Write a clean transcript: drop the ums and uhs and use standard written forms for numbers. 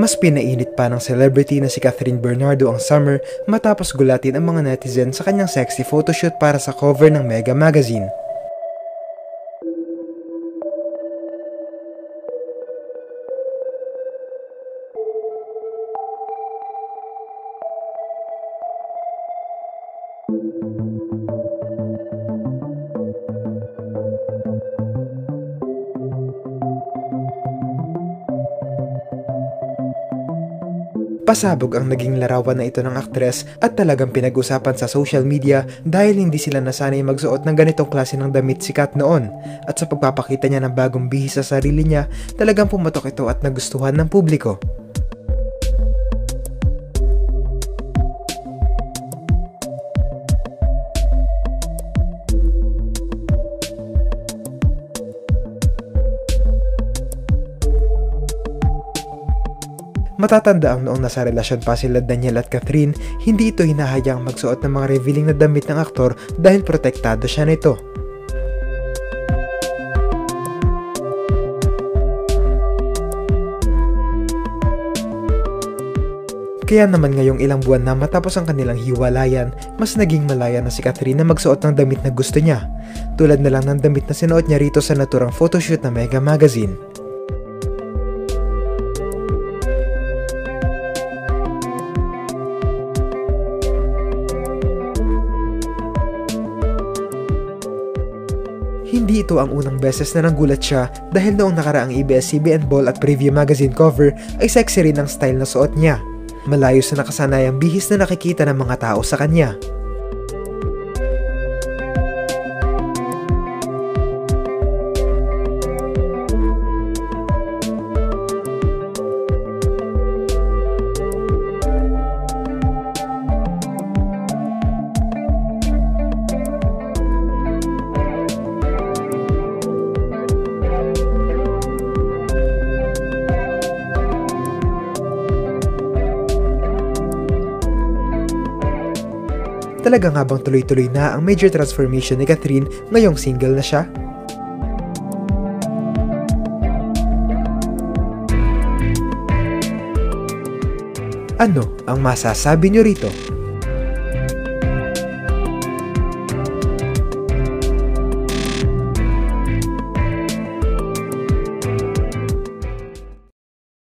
Mas pinainit pa ng celebrity na si Catherine Bernardo ang summer matapos gulatin ang mga netizen sa kanyang sexy photoshoot para sa cover ng Mega Magazine. Pasabog ang naging larawan na ito ng aktres at talagang pinag-usapan sa social media dahil hindi sila nasanay magsuot ng ganitong klase ng damit sikat noon. At sa pagpapakita niya ng bagong bihis sa sarili niya, talagang pumatok ito at nagustuhan ng publiko. Matatanda ang noong nasa relasyon pa sila Daniel at Catherine, hindi ito hinahayaang magsuot ng mga revealing na damit ng aktor dahil protektado siya nito. Kaya naman ngayong ilang buwan na matapos ang kanilang hiwalayan, mas naging malaya na si Catherine na magsuot ng damit na gusto niya. Tulad na lang ng damit na sinuot niya rito sa naturang photoshoot ng Mega Magazine. Hindi ito ang unang beses na nanggulat siya dahil noong nakaraang ABS-CBN Ball at Preview Magazine cover ay sexy rin ang style na suot niya. Malayo sa nakasanayang bihis na nakikita ng mga tao sa kanya. Talaga nga bang tuloy-tuloy na ang major transformation ni Catherine ngayong single na siya? Ano ang masasabi niyo rito?